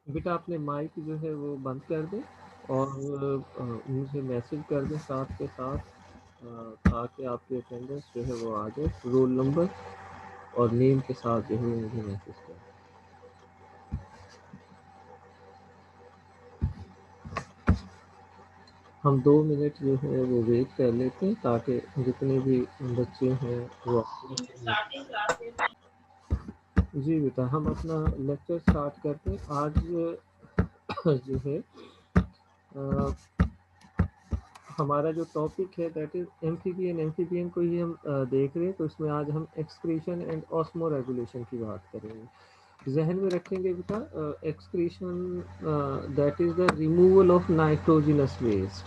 बेटा अपने माइक जो है वो बंद कर दें और मुझे मैसेज कर दें साथ के साथ, ताकि आपकी अटेंडेंस जो है वो आ जाए, रोल नंबर और नेम के साथ जो है वो मुझे मैसेज कर दें। हम 2 मिनट जो है वो वेट कर लेते हैं ताकि जितने भी बच्चे हैं वो जी बेटा हम अपना लेक्चर स्टार्ट करते हैं। आज जो है हमारा जो टॉपिक है दैट इज एम्फीबियन। एम्फीबियन को ही हम देख रहे हैं, तो इसमें आज हम एक्सक्रीशन एंड ऑस्मो रेगुलेशन की बात करेंगे। जहन में रखेंगे बेटा, excretion that is the removal of nitrogenous waste.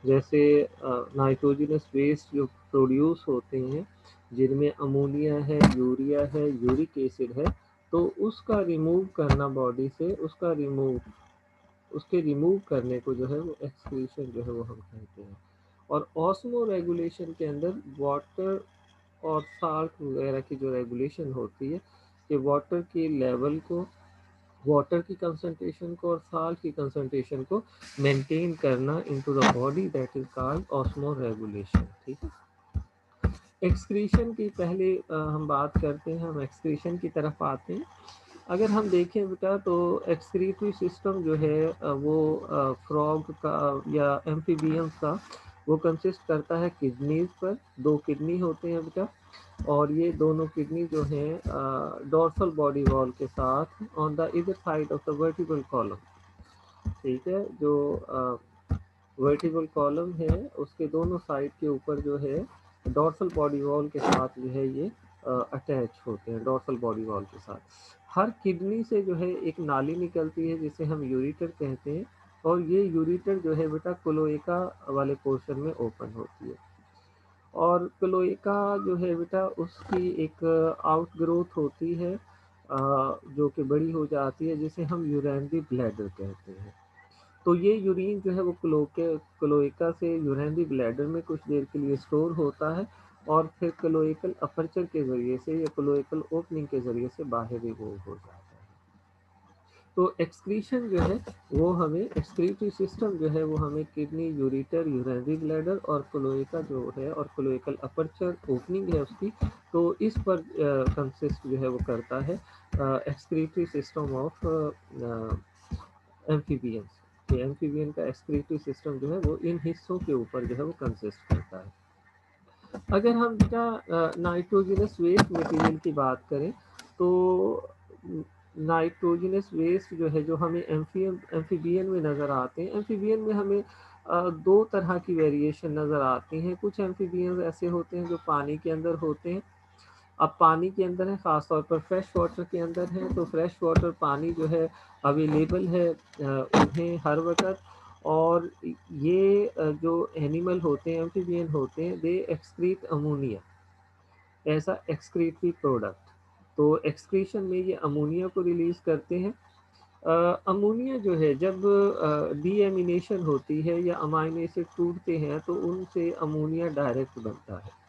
जैसे नाइट्रोजिनस वेस्ट जो प्रोड्यूस होते हैं जिनमें अमोनिया है, यूरिया है, यूरिक एसिड है, तो उसका रिमूव करना बॉडी से, उसके रिमूव करने को जो है वो एक्सक्रीशन जो है वो हम कहते हैं। और ऑस्मो रेगुलेशन के अंदर वाटर और साल्ट वगैरह की जो रेगुलेशन होती है कि वाटर के लेवल को, वाटर की कंसंट्रेशन को और साल्ट की कंसंट्रेशन को मेंटेन करना into the body, that is called osmo regulation. ठीक है। एक्सक्रीशन की पहले हम बात करते हैं, हम एक्सक्रीशन की तरफ आते हैं। अगर हम देखें बेटा तो एक्सक्रीटरी सिस्टम जो है वो फ्रॉग का या एम्फीबियंस का वो कंसिस्ट करता है किडनीज पर। 2 किडनी होते हैं बेटा, और ये दोनों किडनी जो हैं डोर्सल बॉडी वॉल के साथ ऑन द इधर side of the vertebral column. ठीक है। जो वर्टिब्रल कॉलम है उसके दोनों साइड के ऊपर जो है डोर्सल बॉडी वॉल के साथ जो है ये अटैच होते हैं डोर्सल बॉडी वॉल के साथ। हर किडनी से जो है एक नाली निकलती है जिसे हम यूरिटर कहते हैं, और ये यूरिटर जो है बेटा क्लोएका वाले पोर्शन में ओपन होती है। और क्लोएका जो है बेटा उसकी एक आउट ग्रोथ होती है जो कि बड़ी हो जाती है, जिसे हम यूरिनरी ब्लैडर कहते हैं। तो ये यूरिन जो है वो क्लोएका से यूरिनरी ब्लैडर में कुछ देर के लिए स्टोर होता है, और फिर क्लोएकल अपर्चर के जरिए से या क्लोएकल ओपनिंग के जरिए से बाहर रिमूव हो जाता है। तो एक्सक्रीशन जो है वो हमें, एक्सक्रीटरी सिस्टम जो है वो हमें किडनी, यूरिटर, यूरिनरी ब्लैडर और क्लोएका जो है और क्लोएकल अपर्चर ओपनिंग है उसकी, तो इस पर कंसिस्ट जो है वो करता है एक्सक्रीटरी सिस्टम ऑफ एम्फीबियंस। कि एम्फीबियन का एक्सक्रीटरी सिस्टम जो है वो इन हिस्सों के ऊपर जो है वो कंसिस्ट करता है। अगर हम बेटा नाइट्रोजनस वेस्ट मटेरियल की बात करें तो नाइट्रोजनस वेस्ट जो है जो हमें एम्फीबियन में नज़र आते हैं, एम्फीबियन में हमें 2 तरह की वेरिएशन नज़र आती हैं। कुछ एम्फीबियन ऐसे होते हैं जो पानी के अंदर होते हैं। अब पानी के अंदर है, ख़ासतौर पर फ्रेश वाटर के अंदर है, तो फ्रेश वाटर पानी जो है अवेलेबल है उन्हें हर वक्त। और ये जो एनिमल होते हैं, एम्फीबियन होते हैं, they excrete ammonia as a excretory product. तो एक्सक्रीशन में ये अमोनिया को रिलीज करते हैं। अमोनिया जो है जब डीएमिनेशन होती है या अमाइनो एसिड टूटते हैं तो उनसे अमोनिया डायरेक्ट बनता है।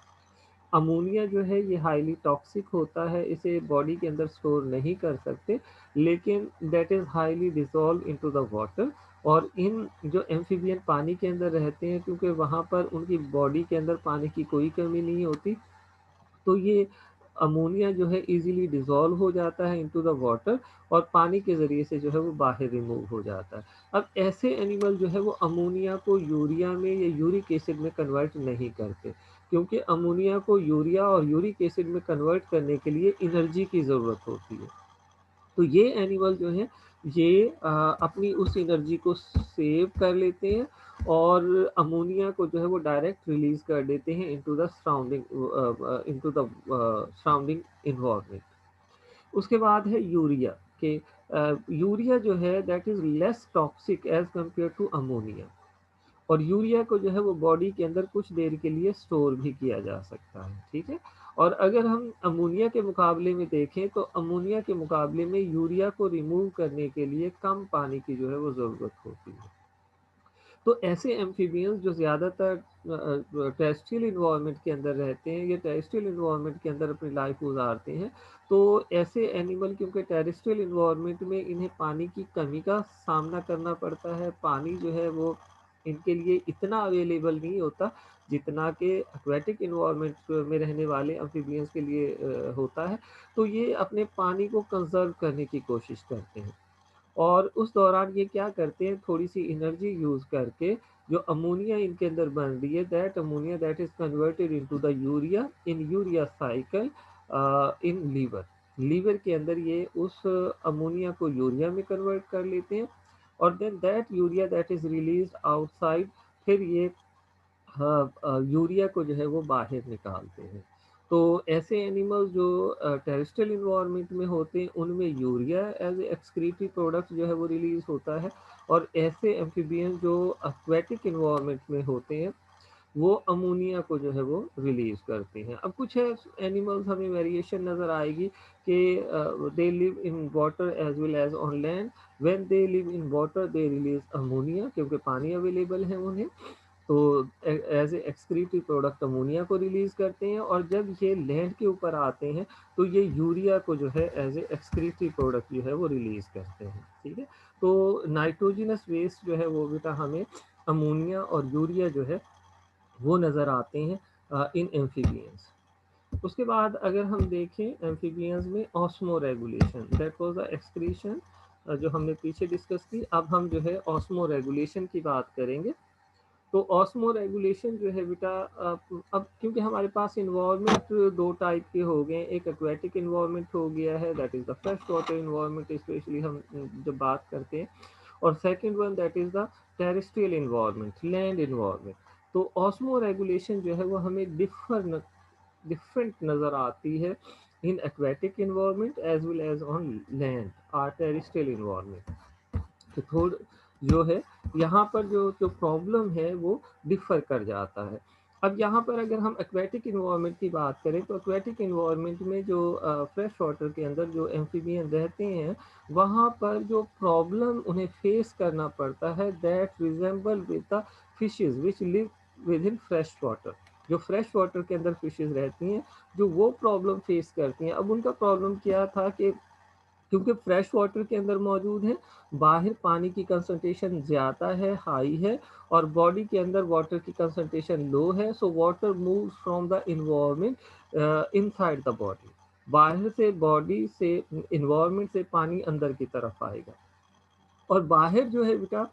अमोनिया जो है ये हाईली टॉक्सिक होता है, इसे बॉडी के अंदर स्टोर नहीं कर सकते, लेकिन that is highly dissolve into the water. और इन जो एम्फीबियन पानी के अंदर रहते हैं, क्योंकि वहाँ पर उनकी बॉडी के अंदर पानी की कोई कमी नहीं होती, तो ये अमोनिया जो है इजीली डिसॉल्व हो जाता है इनटू द वाटर, और पानी के ज़रिए से जो है वो बाहर रिमूव हो जाता है। अब ऐसे एनिमल जो है वो अमोनिया को यूरिया में या यूरिक एसिड में कन्वर्ट नहीं करते, क्योंकि अमोनिया को यूरिया और यूरिक एसिड में कन्वर्ट करने के लिए एनर्जी की ज़रूरत होती है। तो ये एनिमल जो है ये अपनी उस एनर्जी को सेव कर लेते हैं और अमोनिया को जो है वो डायरेक्ट रिलीज कर देते हैं इनटू द सराउंडिंग इन्वायरमेंट। उसके बाद है यूरिया के, यूरिया जो है that is less toxic as compare to ammonia. और यूरिया को जो है वो बॉडी के अंदर कुछ देर के लिए स्टोर भी किया जा सकता है। ठीक है। और अगर हम अमोनिया के मुकाबले में देखें तो अमोनिया के मुकाबले में यूरिया को रिमूव करने के लिए कम पानी की जो है वो ज़रूरत होती है। तो ऐसे एम्फीबियंस जो ज़्यादातर टेरेस्ट्रियल इन्वायरमेंट के अंदर रहते हैं या टेरेस्ट्रियल इन्वायरमेंट के अंदर अपनी लाइफ गुजारते हैं, तो ऐसे एनिमल क्योंकि टेरेस्ट्रियल इन्वायरमेंट में इन्हें पानी की कमी का सामना करना पड़ता है। पानी जो है वो इनके लिए इतना अवेलेबल नहीं होता जितना कि एक्वेटिक इन्वायरमेंट में रहने वाले एम्फीबियंस के लिए होता है। तो ये अपने पानी को कंज़र्व करने की कोशिश करते हैं। और उस दौरान ये क्या करते हैं, थोड़ी-सी एनर्जी यूज़ करके जो अमोनिया इनके अंदर बन रही है, that ammonia that is converted into the urea in urea cycle in liver. Liver के अंदर ये उस अमोनिया को यूरिया में कन्वर्ट कर लेते हैं और then that urea that is released outside, फिर ये हाँ, यूरिया को जो है वो बाहर निकालते हैं। तो ऐसे एनिमल जो टेरेस्ट्रियल एनवायरनमेंट में होते हैं उनमें urea as a excretory product जो है वो रिलीज़ होता है और ऐसे एम्फिबियंस जो एक्वेटिक एनवायरनमेंट में होते हैं वो अमोनिया को जो है वो रिलीज़ करते हैं। अब कुछ है एनिमल्स हमें वेरिएशन नज़र आएगी कि they live in water as well as on land. When they live in water they release ammonia क्योंकि पानी अवेलेबल है उन्हें। तो as a excretory product ammonia को रिलीज करते हैं और जब ये लैंड के ऊपर आते हैं तो ये यूरिया को जो है एज ए एक्सक्रीटरी प्रोडक्ट जो है वो रिलीज करते हैं। ठीक है, तो नाइट्रोजिनस वेस्ट जो है वो बेटा हमें अमोनिया और यूरिया जो है वो नज़र आते हैं इन एम्फीबियंस। उसके बाद अगर हम देखें एम्फीबियंस में osmo regulation, that was the excretion जो हमने पीछे डिस्कस की। अब हम जो है ऑस्मो रेगुलेशन की बात करेंगे। तो ऑस्मो रेगुलेशन जो है बेटा अब क्योंकि हमारे पास इन्वायरमेंट दो टाइप के हो गए, एक एक्वेटिक इन्वायरमेंट हो गया है that is the fresh water environment specially हम जब बात करते हैं, और second one that is the terrestrial environment land environment. तो ऑस्मो रेगुलेशन जो है वो हमें डिफरेंट नज़र आती है in aquatic environment as well as on land or terrestrial environment. तो थोड़ जो है यहाँ पर जो जो प्रॉब्लम है वो डिफ़र कर जाता है। अब यहाँ पर अगर हम एक्वेटिक इन्वायरमेंट की बात करें तो एक्वेटिक इन्वायरमेंट में जो फ्रेश वाटर के अंदर जो एम्फीबियन रहते हैं वहाँ पर जो प्रॉब्लम उन्हें फेस करना पड़ता है that resemble with the fishes which live with in fresh water. जो फ्रेश वाटर के अंदर फिशेस रहती हैं जो वो प्रॉब्लम फेस करती हैं। अब उनका प्रॉब्लम क्या था कि क्योंकि फ्रेश वाटर के अंदर मौजूद है, बाहर पानी की कंसंट्रेशन ज़्यादा है, हाई है और बॉडी के अंदर वाटर की कंसंट्रेशन लो है, so water moves from the environment inside the body. बाहर से बॉडी से एनवायरनमेंट से पानी अंदर की तरफ आएगा और बाहर जो है बेटा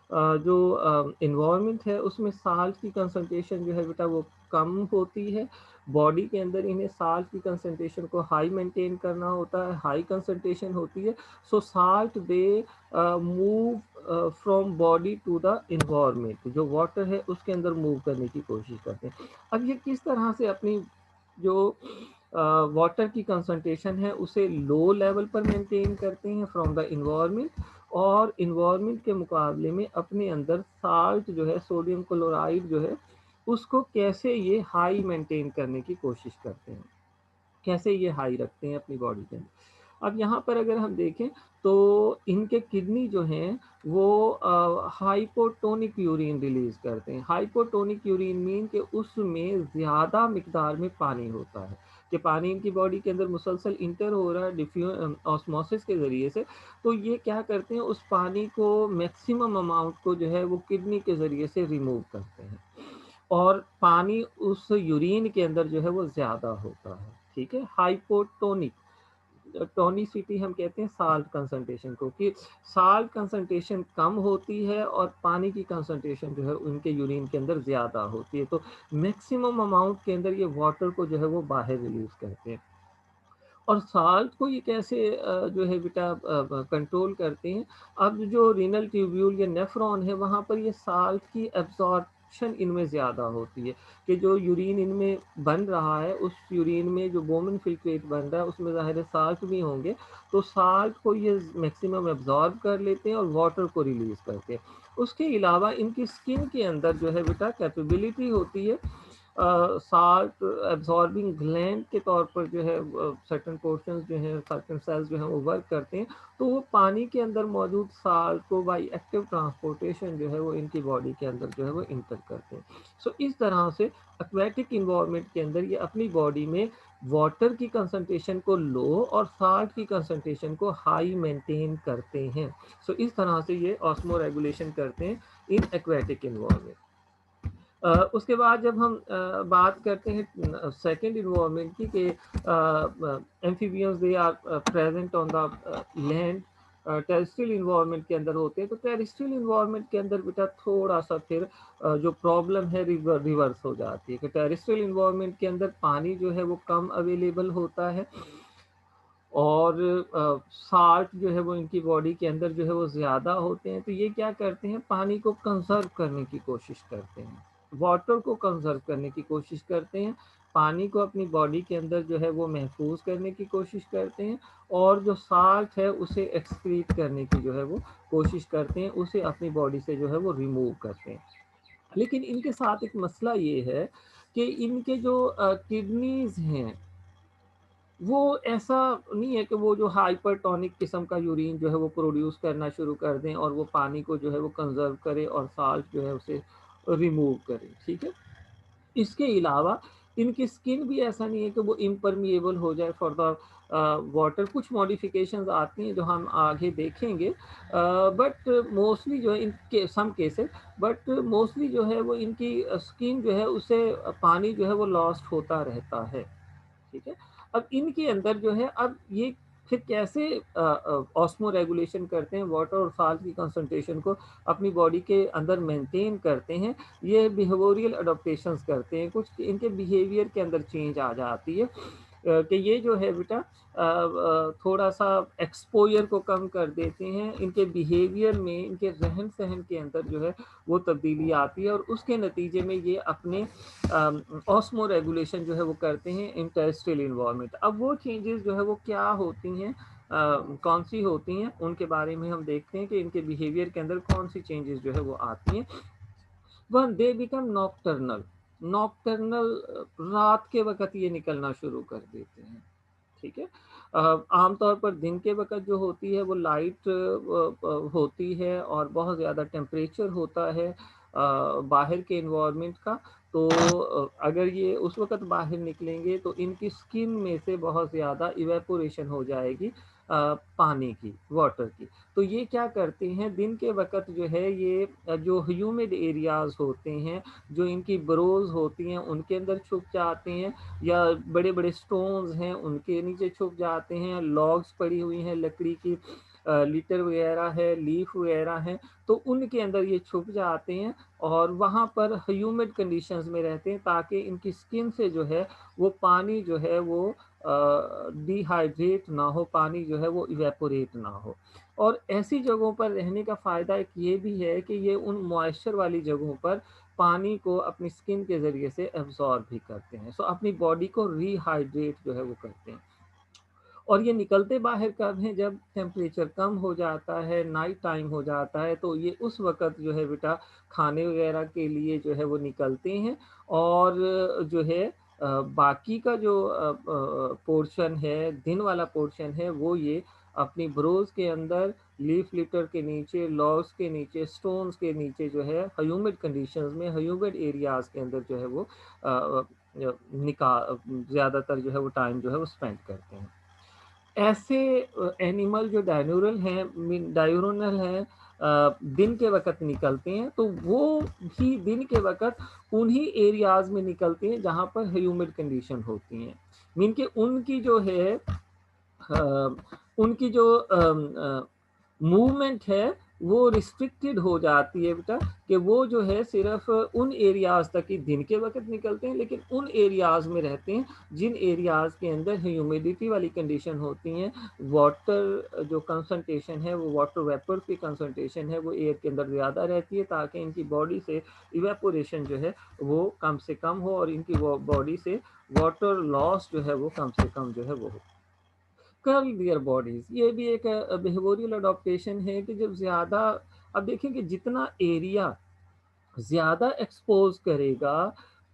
जो एनवायरनमेंट है उसमें साल्ट की कंसंट्रेशन जो है बेटा वो कम होती है। बॉडी के अंदर इन्हें साल्ट की कंसंट्रेशन को हाई मेंटेन करना होता है, हाई कंसंट्रेशन होती है। So salt they move from body to the environment, जो वाटर है उसके अंदर मूव करने की कोशिश करते हैं। अब ये किस तरह से अपनी जो वाटर की कंसंट्रेशन है उसे लो लेवल पर मेंटेन करते हैं फ्रॉम द इन्वायरमेंट, और इन्वायरमेंट के मुकाबले में अपने अंदर साल्ट जो है सोडियम क्लोराइड जो है उसको कैसे ये हाई मेंटेन करने की कोशिश करते हैं, कैसे ये हाई रखते हैं अपनी बॉडी के अंदर। अब यहाँ पर अगर हम देखें तो इनके किडनी जो हैं वो हाइपोटोनिक यूरिन रिलीज करते हैं। हाइपोटोनिक यूरिन मीन कि उसमें ज़्यादा मिकदार में पानी होता है, कि पानी इनकी बॉडी के अंदर मुसलसल इंटर हो रहा है डिफ्यू ऑस्मोसिस के ज़रिए से। तो ये क्या करते हैं उस पानी को मैक्सिमम अमाउंट को जो है वो किडनी के ज़रिए से रिमूव करते हैं और पानी उस यूरिन के अंदर जो है वो ज़्यादा होता है। ठीक है, हाइपोटोनिक, टोनिसिटी हम कहते हैं साल्ट कंसंट्रेशन को, कि साल्ट कंसंट्रेशन कम होती है और पानी की कंसंट्रेशन जो है उनके यूरिन के अंदर ज़्यादा होती है। तो मैक्सिमम अमाउंट के अंदर ये वाटर को जो है वो बाहर रिलीज करते हैं। और साल्ट को ये कैसे जो है बेटा कंट्रोल करते हैं। अब जो रीनल ट्यूब्यूल या नेफ्रॉन है वहाँ पर ये साल्ट की एब्जॉर्प्शन इनमें ज़्यादा होती है, कि जो यूरिन इनमें बन रहा है उस यूरिन में जो बोमन फिल्ट्रेट बन रहा है उसमें ज़ाहिर है साल्ट भी होंगे, तो साल्ट को ये मैक्सिमम एब्जॉर्ब कर लेते हैं और वाटर को रिलीज़ करते हैं। उसके अलावा इनकी स्किन के अंदर जो है बेटा कैपेबिलिटी होती है साल्ट एब्जॉर्बिंग ग्लैंड के तौर पर जो है सर्टेन पोर्शंस जो हैं, सर्टेन सेल्स जो हैं वो वर्क करते हैं, तो वो पानी के अंदर मौजूद साल्ट को बाई एक्टिव ट्रांसपोर्टेशन जो है वो इनकी बॉडी के अंदर जो है वो इंटर करते हैं। सो इस तरह से एक्वेटिक इन्वायरमेंट के अंदर ये अपनी बॉडी में वाटर की कंसंट्रेशन को लो और साल्ट की कंसंट्रेशन को हाई मेंटेन करते हैं। सो इस तरह से ये ऑस्मो रेगुलेशन करते हैं इन एक्वेटिक इन्वायरमेंट। उसके बाद जब हम बात करते हैं सेकंड इन्वायरमेंट की कि amphibians they are present on the land, terrestrial environment के अंदर होते हैं, तो टेरेस्ट्रियल इन्वायरमेंट के अंदर बेटा थोड़ा सा फिर जो प्रॉब्लम है रिवर्स हो जाती है कि टेरेस्ट्रियल इन्वायरमेंट के अंदर पानी जो है वो कम अवेलेबल होता है और साल्ट जो है वो इनकी बॉडी के अंदर जो है वो ज़्यादा होते हैं, तो ये क्या करते हैं, पानी को कंजर्व करने की कोशिश करते हैं, वाटर को कंजर्व करने की कोशिश करते हैं, पानी को अपनी बॉडी के अंदर जो है वो महफूज करने की कोशिश करते हैं और जो साल्ट है उसे एक्सक्रीट करने की जो है वो कोशिश करते हैं, उसे अपनी बॉडी से जो है वो रिमूव करते हैं। लेकिन इनके साथ एक मसला ये है कि इनके जो किडनीज हैं वो ऐसा नहीं है कि वो जो हाइपरटोनिक किस्म का यूरिन जो है वो प्रोड्यूस करना शुरू कर दें और वो पानी को जो है वो कंजर्व करे और साल्ट जो है उसे रिमूव करे, ठीक है। इसके अलावा इनकी स्किन भी ऐसा नहीं है कि वो इम्परमिएबल हो जाए फॉर द वाटर, कुछ मॉडिफिकेशंस आती हैं जो हम आगे देखेंगे, बट मोस्टली जो है इनके सम केसेस, बट मोस्टली जो है वो इनकी स्किन जो है उसे पानी जो है वो लॉस्ट होता रहता है, ठीक है। अब इनके अंदर जो है अब ये फिर कैसे ऑस्मो रेगुलेशन करते हैं, वाटर और साल्ट की कंसंट्रेशन को अपनी बॉडी के अंदर मेंटेन करते हैं, ये बिहेवियरल अडॉप्टेशंस करते हैं, कुछ इनके बिहेवियर के अंदर चेंज आ जाती है कि ये जो है बेटा थोड़ा सा एक्सपोजर को कम कर देते हैं, इनके बिहेवियर में, इनके रहन सहन के अंदर जो है वो तब्दीली आती है और उसके नतीजे में ये अपने ऑस्मो रेगुलेशन जो है वो करते हैं इन टेरेस्ट्रियल इन्वायरमेंट। अब वो चेंजेस जो है वो क्या होती हैं, कौन सी होती हैं, उनके बारे में हम देखते हैं कि इनके बिहेवियर के अंदर कौन सी चेंजेस जो है वो आती हैं। One they become nocturnal, nocturnal रात के वक्त ये निकलना शुरू कर देते हैं, ठीक है। आमतौर पर दिन के वक्त जो होती है वो लाइट होती है और बहुत ज़्यादा टेम्परेचर होता है बाहर के इन्वायरमेंट का, तो अगर ये उस वक्त बाहर निकलेंगे तो इनकी स्किन में से बहुत ज़्यादा इवेपोरेशन हो जाएगी पानी की, वाटर की। तो ये क्या करते हैं, दिन के वक्त जो है ये जो ह्यूमिड एरियाज होते हैं, जो इनकी ब्रोज होती हैं उनके अंदर छुप जाते हैं, या बड़े बड़े स्टोन्स हैं उनके नीचे छुप जाते हैं, लॉग्स पड़ी हुई हैं लकड़ी की, लिटर वगैरह है, लीफ वगैरह है, तो उनके अंदर ये छुप जाते हैं और वहाँ पर ह्यूमिड कंडीशंस में रहते हैं ताकि इनकी स्किन से जो है वो पानी जो है वो डिहाइड्रेट ना हो, पानी जो है वो इवेपोरेट ना हो। और ऐसी जगहों पर रहने का फ़ायदा एक ये भी है कि ये उन मॉइस्चर वाली जगहों पर पानी को अपनी स्किन के ज़रिए से एब्ज़ॉर्ब भी करते हैं। सो अपनी बॉडी को रिहाइड्रेट जो है वो करते हैं। और ये निकलते बाहर कब हैं, जब टेम्परेचर कम हो जाता है, नाइट टाइम हो जाता है, तो ये उस वक़्त जो है बेटा खाने वग़ैरह के लिए जो है वो निकलते हैं और जो है बाकी का जो पोर्शन है, दिन वाला पोर्शन है, वो ये अपनी ब्रोज के अंदर, लीफ लिटर के नीचे, लॉग्स के नीचे, स्टोन्स के नीचे जो है ह्यूमिड कंडीशंस में, ह्यूमिड एरियाज़ के अंदर जो है वो ज़्यादातर जो है वो टाइम जो है वो स्पेंड करते हैं। ऐसे एनिमल जो डायurnal हैं, दिन के वक़्त निकलते हैं, तो वो भी दिन के वक़्त उन्हीं एरियाज़ में निकलते हैं जहाँ पर ह्यूमिड कंडीशन होती हैं। मीन कि उनकी जो है उनकी जो मूवमेंट है वो रिस्ट्रिक्टेड हो जाती है बेटा, कि वो जो है सिर्फ उन एरियाज तक ही दिन के वक्त निकलते हैं, लेकिन उन एरियाज में रहते हैं जिन एरियाज के अंदर ह्यूमिडिटी वाली कंडीशन होती हैं, वाटर जो कंसंट्रेशन है, वो वाटर वेपर की कंसंट्रेशन है वो एयर के अंदर ज़्यादा रहती है, ताकि इनकी बॉडी से इवेपोरेशन जो है वो कम से कम हो और इनकी बॉडी से वाटर लॉस जो है वो कम से कम जो है वो हो। कर्ल देयर बॉडीज, ये भी एक बिहेवियरल अडॉप्टेशन है कि जब ज़्यादा, अब देखें कि जितना एरिया ज़्यादा एक्सपोज करेगा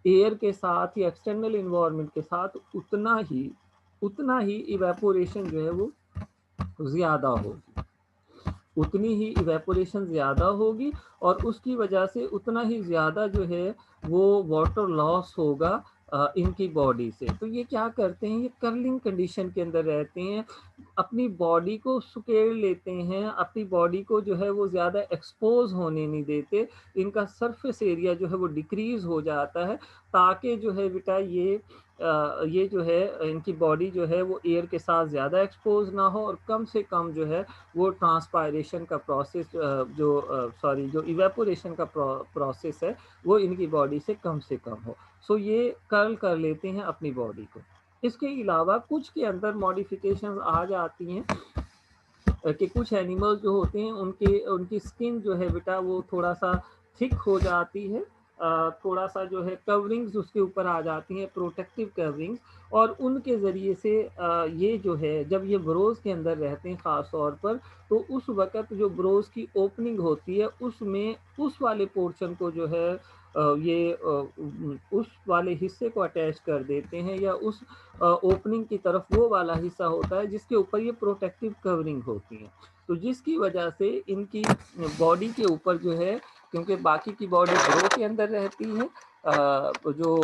एयर के साथ या एक्सटर्नल इन्वायरमेंट के साथ उतना ही इवेपोरेशन जो है वो ज़्यादा होगी, उतनी ही इवेपोरेशन ज़्यादा होगी और उसकी वजह से उतना ही ज़्यादा जो है वो वाटर लॉस होगा इनकी बॉडी से। तो ये क्या करते हैं, ये कर्लिंग कंडीशन के अंदर रहते हैं, अपनी बॉडी को सुकेड़ लेते हैं, अपनी बॉडी को जो है वो ज़्यादा एक्सपोज़ होने नहीं देते, इनका सरफेस एरिया जो है वो डिक्रीज़ हो जाता है, ताकि जो है बेटा ये जो है इनकी बॉडी जो है वो एयर के साथ ज़्यादा एक्सपोज़ ना हो और कम से कम जो है वो ट्रांसपायरेशन का प्रोसेस जो इवेपोरेशन का प्रोसेस है वो इनकी बॉडी से कम हो। सो ये कर्ल कर लेते हैं अपनी बॉडी को। इसके अलावा कुछ के अंदर मॉडिफिकेशंस आ जाती हैं कि कुछ एनिमल जो होते हैं उनके उनकी स्किन जो है बेटा वो थोड़ा सा थिक हो जाती है, थोड़ा सा जो है कवरिंग्स उसके ऊपर आ जाती हैं, प्रोटेक्टिव कवरिंग्स, और उनके ज़रिए से ये जो है जब ये ब्रोज के अंदर रहते हैं ख़ास तौर पर, तो उस वक़्त जो ब्रोज की ओपनिंग होती है उसमें उस वाले पोर्शन को जो है उस वाले हिस्से को अटैच कर देते हैं, या उस ओपनिंग की तरफ वो वाला हिस्सा होता है जिसके ऊपर ये प्रोटेक्टिव कवरिंग होती है। तो जिसकी वजह से इनकी बॉडी के ऊपर जो है, क्योंकि बाकी की बॉडी ग्रो के अंदर रहती है, जो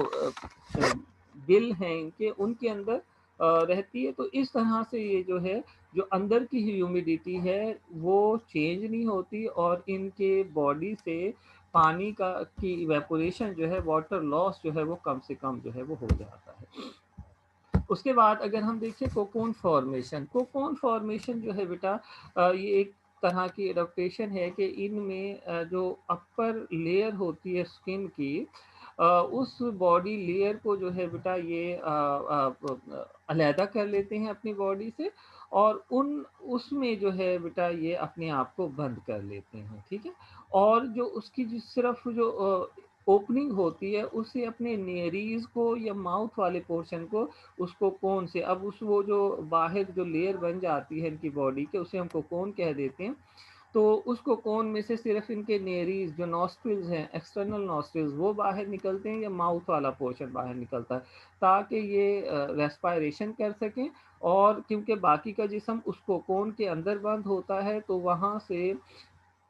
बिल हैं इनके उनके अंदर रहती है, तो इस तरह से ये जो है जो अंदर की ह्यूमिडिटी है वो चेंज नहीं होती और इनके बॉडी से पानी का की इवेपोरेशन जो है, वाटर लॉस जो है वो कम से कम जो है वो हो जाता है। उसके बाद अगर हम देखें कोकून फॉर्मेशन जो है बेटा, ये एक तरह की एडाप्टेशन है कि इनमें जो अपर लेयर होती है स्किन की, उस बॉडी लेयर को जो है बेटा ये अलहदा कर लेते हैं अपनी बॉडी से, और उन उसमें जो है बेटा ये अपने आप को बंद कर लेते हैं, ठीक है। और जो उसकी जो सिर्फ जो ओपनिंग होती है उसे अपने नेरीज को या माउथ वाले पोर्शन को, उसको कोन से, अब उस वो जो बाहर जो लेयर बन जाती है इनकी बॉडी के उसे हम कोकोन कह देते हैं। तो उस कोकोन में से सिर्फ इनके नेरीज जो नॉस्ट्रिल्स हैं, एक्सटर्नल नॉस्ट्रिल्स, वो बाहर निकलते हैं या माउथ वाला पोर्शन बाहर निकलता है, ताकि ये रेस्पायरेशन कर सकें। और क्योंकि बाकी का जिस्म उस कोकोन के अंदर बंद होता है तो वहाँ से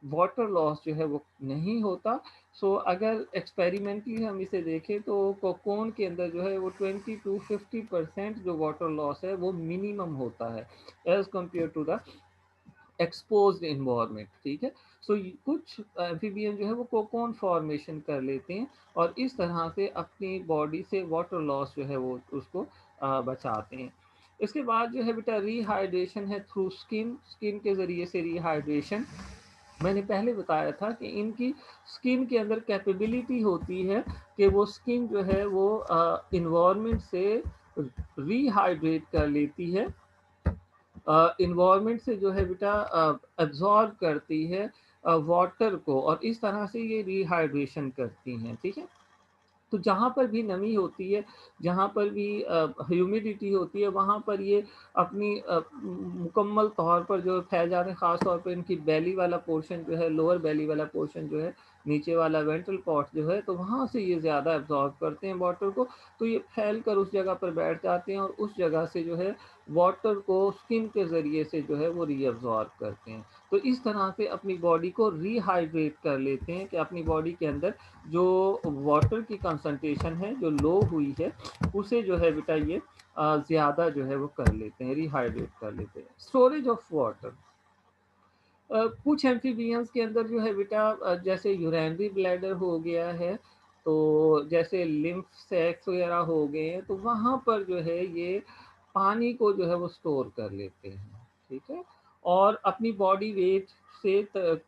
वाटर लॉस जो है वो नहीं होता। सो अगर एक्सपेरिमेंटली हम इसे देखें तो कोकोन के अंदर जो है वो 20 to 50% जो वाटर लॉस है वो मिनिमम होता है as compare to the exposed environment, ठीक है। सो कुछ एम्फीबियन जो है वो कोकोन फॉर्मेशन कर लेते हैं और इस तरह से अपनी बॉडी से वाटर लॉस जो है वो उसको बचाते हैं। इसके बाद जो है बेटा रिहाइड्रेशन है थ्रू स्किन के ज़रिए से रिहाइड्रेशन। मैंने पहले बताया था कि इनकी स्किन के अंदर कैपेबिलिटी होती है कि वो स्किन जो है वो इन्वायरमेंट से रिहाइड्रेट कर लेती है, इन्वायरमेंट से जो है बेटा एब्जॉर्ब करती है वाटर को, और इस तरह से ये रिहाइड्रेशन करती हैं, ठीक है। तो जहाँ पर भी नमी होती है, जहाँ पर भी ह्यूमिडिटी होती है, वहाँ पर ये अपनी मुकम्मल तौर पर जो फैल जाते हैं, ख़ास तौर पे इनकी बेली वाला पोर्शन जो है, लोअर बेली वाला पोर्शन जो है, नीचे वाला वेंट्रल पॉट जो है, तो वहाँ से ये ज़्यादा एब्ज़ॉर्ब करते हैं वाटर को, तो ये फैल कर उस जगह पर बैठ जाते हैं और उस जगह से जो है वाटर को स्किन के ज़रिए से जो है वो रीअब्ज़ॉर्ब करते हैं। तो इस तरह से अपनी बॉडी को रीहाइड्रेट कर लेते हैं कि अपनी बॉडी के अंदर जो वाटर की कंसंट्रेशन है जो लो हुई है उसे जो है बेटा ये ज़्यादा जो है वो कर लेते हैं, रिहाइड्रेट कर लेते हैं। स्टोरेज ऑफ वाटर, कुछ एम्फीबियंस के अंदर जो है बेटा जैसे यूरिनरी ब्लैडर हो गया है, तो जैसे लिम्फ सैक्स वगैरह हो गए हैं, तो वहाँ पर जो है ये पानी को जो है वो स्टोर कर लेते हैं, ठीक है। और अपनी बॉडी वेट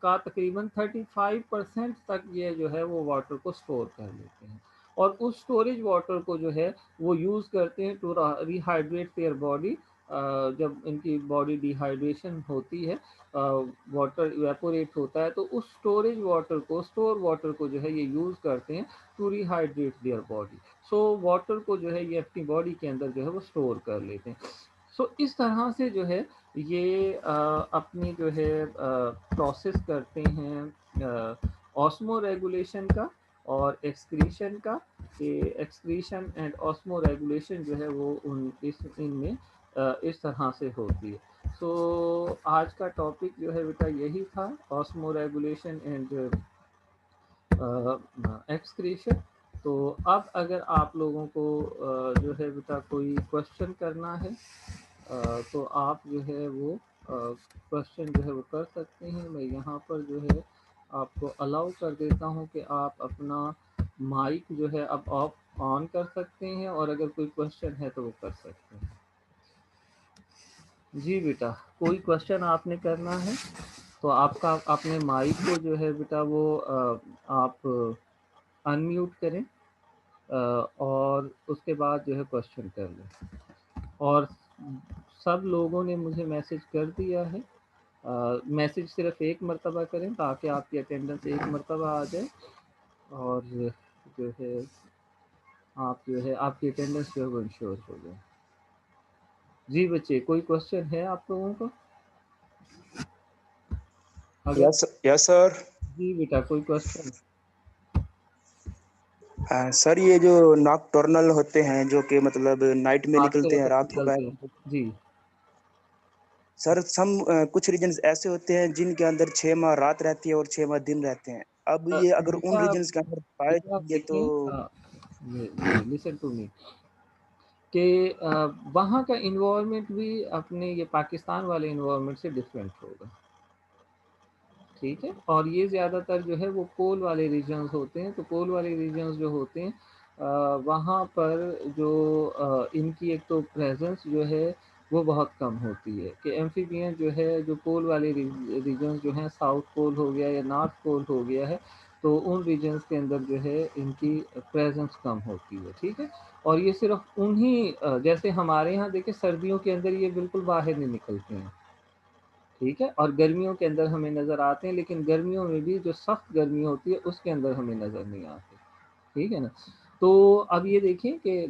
का तकरीबन 35% तक ये जो है वो वाटर को स्टोर कर लेते हैं, और उस स्टोरेज वाटर को जो है वो यूज़ करते हैं टू रिहाइड्रेट देयर बॉडी। जब इनकी बॉडी डिहाइड्रेशन होती है, वाटर इवेपोरेट होता है, तो उस स्टोर वाटर को जो है ये यूज़ करते हैं to rehydrate their body. So water को जो है ये अपनी बॉडी के अंदर जो है वो स्टोर कर लेते हैं। सो इस तरह से जो है ये अपनी जो है प्रोसेस करते हैं ऑस्मो रेगुलेशन का, और एक्सक्रीशन का, कि एक्सक्रीशन एंड ऑस्मो रेगुलेशन जो है वो इनमें इस तरह से होती है। सो आज का टॉपिक जो है बेटा यही था, ऑस्मो रेगुलेशन एंड एक्सक्रीशन। तो अब अगर आप लोगों को जो है बेटा कोई क्वेश्चन करना है, तो आप जो है वो क्वेश्चन जो है वो कर सकते हैं। मैं यहाँ पर जो है आपको अलाउ कर देता हूँ कि आप अपना माइक जो है अब ऑफ ऑन कर सकते हैं, और अगर कोई क्वेश्चन है तो वो कर सकते हैं। जी बेटा, कोई क्वेश्चन आपने करना है तो आपका अपने माइक को जो है बेटा वो आप अनम्यूट करें, और उसके बाद जो है क्वेश्चन कर लें। और सब लोगों ने मुझे मैसेज कर दिया है, मैसेज सिर्फ एक मरतबा करें ताकि आपकी अटेंडेंस एक मरतबा आ जाए, और जो है आप जो है आपकी अटेंडेंस जो है वो इंश्योर हो जाए। जी बच्चे, कोई क्वेश्चन है आप लोगों को? अगर यस सर। जी बेटा, कोई क्वेश्चन? सर ये जो नॉकटर्नल होते हैं जो कि मतलब नाइट में रात के निकलते हैं, वक्त रात को निकलते हैं। गायब। जी सर कुछ रीजन्स ऐसे होते हैं जिनके अंदर 6 माह रात रहती है और 6 माह दिन रहते हैं। अब ये अगर उन बेटा, रीजन्स के अंदर पाए बेटा आप जाएंगे तो। देखें, लिसन टू मी, कि वहाँ का इन्वायरमेंट भी अपने ये पाकिस्तान वाले इन्वायरमेंट से डिफरेंट होगा, ठीक है। और ये ज़्यादातर जो है वो पोल वाले रीजन्स होते हैं। तो पोल वाले रीजन्स जो होते हैं, वहाँ पर जो इनकी एक तो प्रेजेंस जो है वो बहुत कम होती है, कि एम्फीबियन जो है, जो पोल वाले रीजन्स जो हैं, साउथ पोल हो गया या नॉर्थ पोल हो गया है, तो उन रीजन्स के अंदर जो है इनकी प्रेजेंस कम होती है, ठीक है। और ये सिर्फ उन्हीं जैसे हमारे यहाँ देखिए सर्दियों के अंदर ये बिल्कुल बाहर नहीं निकलते हैं, ठीक है, और गर्मियों के अंदर हमें नज़र आते हैं, लेकिन गर्मियों में भी जो सख्त गर्मी होती है उसके अंदर हमें नज़र नहीं आते, ठीक है ना। तो अब ये देखिए कि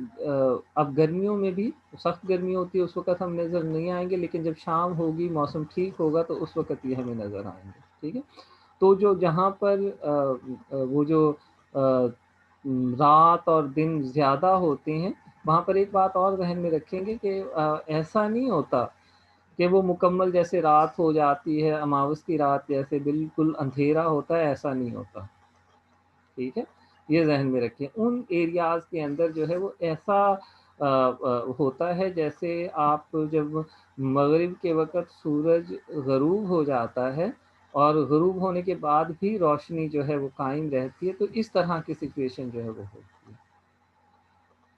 अब गर्मियों में भी सख्त गर्मी होती है, उस वक्त हम नज़र नहीं आएंगे, लेकिन जब शाम होगी, मौसम ठीक होगा, तो उस वक्त ये हमें नज़र आएंगे, ठीक है। तो जो जहाँ पर वो जो रात और दिन ज़्यादा होते हैं, वहाँ पर एक बात और ज़हन में रखेंगे कि ऐसा नहीं होता कि वो मुकम्मल जैसे रात हो जाती है, अमावस की रात जैसे बिल्कुल अंधेरा होता है, ऐसा नहीं होता, ठीक है। ये ज़हन में रखें, उन एरियाज़ के अंदर जो है वो ऐसा होता है जैसे आप जब मगरिब के वक़्त सूरज ग़रूब हो जाता है और ग़रूब होने के बाद भी रोशनी जो है वो कायम रहती है, तो इस तरह की सिचुएशन जो है वो होती है,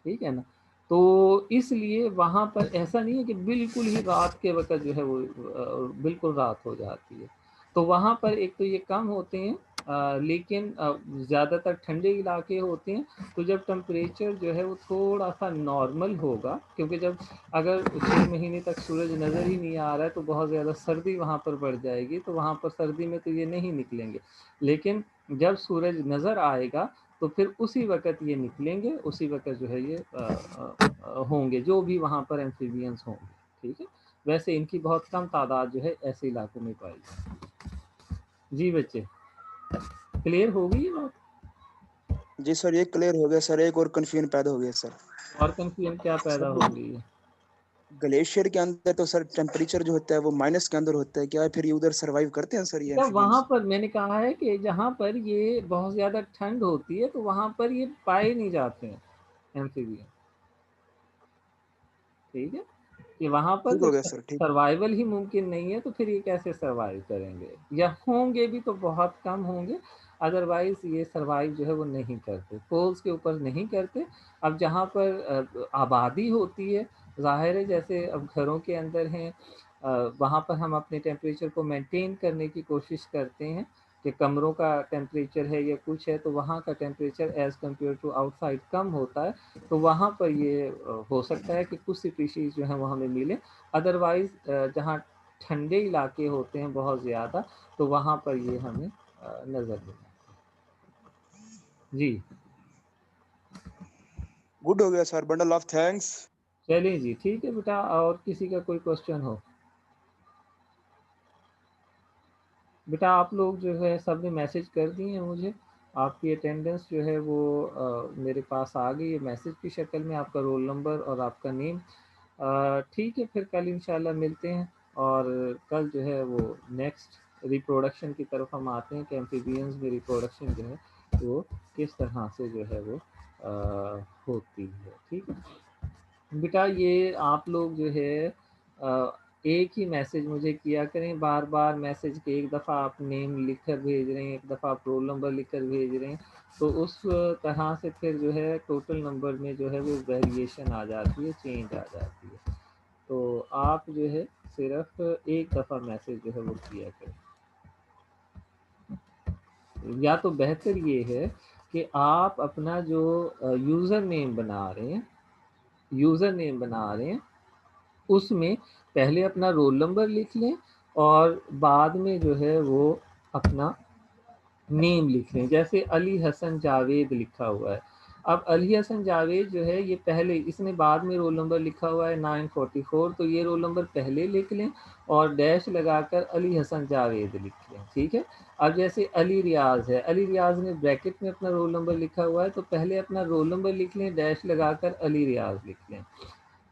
ठीक है ना। तो इसलिए वहाँ पर ऐसा नहीं है कि बिल्कुल ही रात के वक़्त जो है वो बिल्कुल रात हो जाती है। तो वहाँ पर एक तो ये कम होते हैं, लेकिन ज़्यादातर ठंडे इलाके होते हैं, तो जब टेम्परेचर जो है वो थोड़ा-सा नॉर्मल होगा, क्योंकि जब अगर 6 महीने तक सूरज नज़र ही नहीं आ रहा है तो बहुत ज़्यादा सर्दी वहाँ पर बढ़ जाएगी, तो वहाँ पर सर्दी में तो ये नहीं निकलेंगे। लेकिन जब सूरज नज़र आएगा तो फिर उसी वक़्त ये निकलेंगे, उसी वक़्त जो है ये होंगे, जो भी वहाँ पर एम्फीबियंस होंगे, ठीक है। वैसे इनकी बहुत कम तादाद जो है ऐसे इलाकों में पाई जाती है। जी बच्चे, क्लियर हो गई ये बात? जी सर, ये क्लियर हो गया सर। एक और कंफ्यूजन पैदा हो गया सर। और कंफ्यूजन क्या पैदा सर हो गई है? ग्लेशियर के अंदर तो सर टेम्परेचर जो होता है वो माइनस के अंदर होता है, क्या फिर ये उधर सरवाइव करते हैं सर ये क्या वहाँ एम्फीबियंस? पर मैंने कहा है कि जहाँ पर ये बहुत ज़्यादा ठंड होती है तो वहाँ पर ये पाए नहीं जाते हैं एम्फीबियन, ठीक है। कि वहाँ पर ठीक हो जब गया सर, ठीक। सर्वाइवल ही मुमकिन नहीं है तो फिर ये कैसे सर्वाइव करेंगे, या होंगे भी तो बहुत कम होंगे, अदरवाइज ये सर्वाइव जो है वो नहीं करते, पोल्स के ऊपर नहीं करते। अब जहाँ पर आबादी होती है, जाहिर है जैसे अब घरों के अंदर हैं, वहाँ पर हम अपने टेम्परेचर को मेंटेन करने की कोशिश करते हैं, कि कमरों का टेम्परेचर है या कुछ है तो वहाँ का temperature as compared to outside कम होता है, तो वहाँ पर ये हो सकता है कि कुछ स्पीशीज़ जो है वो हमें मिले। अदरवाइज़ जहाँ ठंडे इलाके होते हैं बहुत ज़्यादा, तो वहाँ पर ये हमें नज़र नहीं आते। जी गुड हो गया सर, बंडल ऑफ थैंक्स। चलिए जी, ठीक है बेटा, और किसी का कोई क्वेश्चन हो? बेटा आप लोग जो है सब ने मैसेज कर दिए हैं मुझे, आपकी अटेंडेंस जो है वो मेरे पास आ गई है मैसेज की शक्ल में, आपका रोल नंबर और आपका नेम। ठीक है, फिर कल इंशाल्लाह मिलते हैं, और कल जो है वो नेक्स्ट रिप्रोडक्शन की तरफ हम आते हैं कि एम्फीबियंस में रिप्रोडक्शन जो है वो किस तरह से जो है वो होती है। ठीक है बेटा, ये आप लोग जो है एक ही मैसेज मुझे किया करें, बार बार मैसेज के एक दफ़ा आप नेम लिख कर भेज रहे हैं, एक दफ़ा आप रोल नंबर लिख कर भेज रहे हैं, तो उस तरह से फिर जो है टोटल नंबर में जो है वो वेरिएशन आ जाती है, चेंज आ जाती है। तो आप जो है सिर्फ एक दफ़ा मैसेज जो है वो किया करें। या तो बेहतर ये है कि आप अपना जो यूज़र नेम बना रहे हैं, यूज़र नेम बना रहे हैं उसमें पहले अपना रोल नंबर लिख लें, और बाद में जो है वो अपना नेम लिख लें। जैसे अली हसन जावेद लिखा हुआ है, अब अली हसन जावेद जो है ये पहले, इसने बाद में रोल नंबर लिखा हुआ है 944, तो ये रोल नंबर पहले लिख लें और डैश लगाकर अली हसन जावेद लिख लें। ठीक है, अब जैसे अली रियाज है, अली रियाज ने ब्रैकेट में अपना रोल नंबर लिखा हुआ है, तो पहले अपना रोल नंबर लिख लें, डैश लगाकर अली रियाज लिख लें।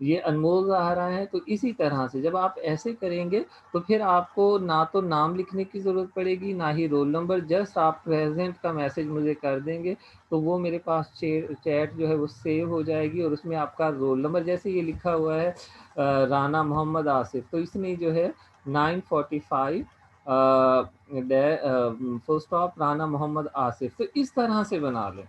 ये अनमोल ज़ाहरा है। तो इसी तरह से जब आप ऐसे करेंगे तो फिर आपको ना तो नाम लिखने की ज़रूरत पड़ेगी, ना ही रोल नंबर, जस्ट आप प्रेज़ेंट का मैसेज मुझे कर देंगे, तो वो मेरे पास चैट जो है वो सेव हो जाएगी, और उसमें आपका रोल नंबर, जैसे ये लिखा हुआ है राना मोहम्मद आसिफ, तो इसमें जो है 945 फुल स्टॉप राना मोहम्मद आसिफ, तो इस तरह से बना लें।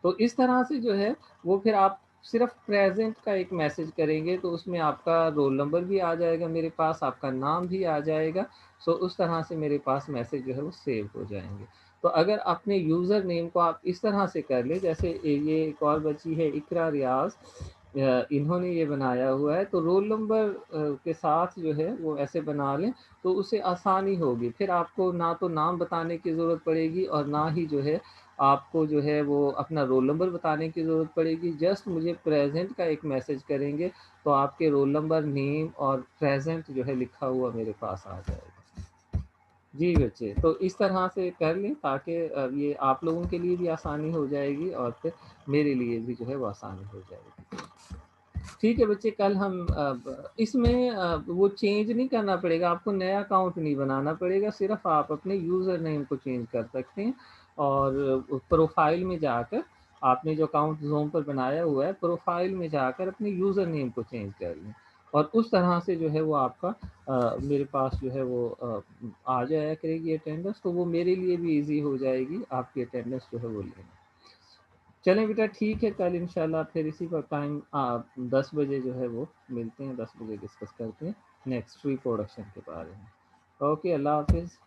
तो इस तरह से जो है वो फिर आप सिर्फ प्रेजेंट का एक मैसेज करेंगे, तो उसमें आपका रोल नंबर भी आ जाएगा मेरे पास, आपका नाम भी आ जाएगा। सो उस तरह से मेरे पास मैसेज जो है वो सेव हो जाएंगे। तो अगर अपने यूज़र नेम को आप इस तरह से कर लें, जैसे ये एक और बच्ची है इकरा रियाज, इन्होंने ये बनाया हुआ है, तो रोल नंबर के साथ जो है वो ऐसे बना लें, तो उसे आसानी होगी, फिर आपको ना तो नाम बताने की ज़रूरत पड़ेगी और ना ही जो है आपको जो है वो अपना रोल नंबर बताने की ज़रूरत पड़ेगी। जस्ट मुझे प्रेज़ेंट का एक मैसेज करेंगे, तो आपके रोल नंबर, नेम और प्रेज़ेंट जो है लिखा हुआ मेरे पास आ जाएगा। जी बच्चे, तो इस तरह से कर लें ताकि ये आप लोगों के लिए भी आसानी हो जाएगी, और फिर मेरे लिए भी जो है वो आसानी हो जाएगी। ठीक है बच्चे, कल हम इसमें वो चेंज नहीं करना पड़ेगा, आपको नया अकाउंट नहीं बनाना पड़ेगा, सिर्फ आप अपने यूज़र नेम को चेंज कर सकते हैं, और प्रोफाइल में जाकर आपने जो अकाउंट ज़ूम पर बनाया हुआ है, प्रोफाइल में जाकर अपने यूज़र नेम को चेंज कर लें, और उस तरह से जो है वो आपका मेरे पास जो है वो आ जाया करेगी अटेंडेंस, तो वो मेरे लिए भी ईजी हो जाएगी आपकी अटेंडेंस जो है वो लेना। चलें बेटा, ठीक है, कल इंशाल्लाह फिर इसी पर टाइम 10 बजे जो है वो मिलते हैं, 10 बजे डिस्कस करते हैं नेक्स्ट रिप्रोडक्शन के बारे में। ओके, अल्लाह हाफिज़।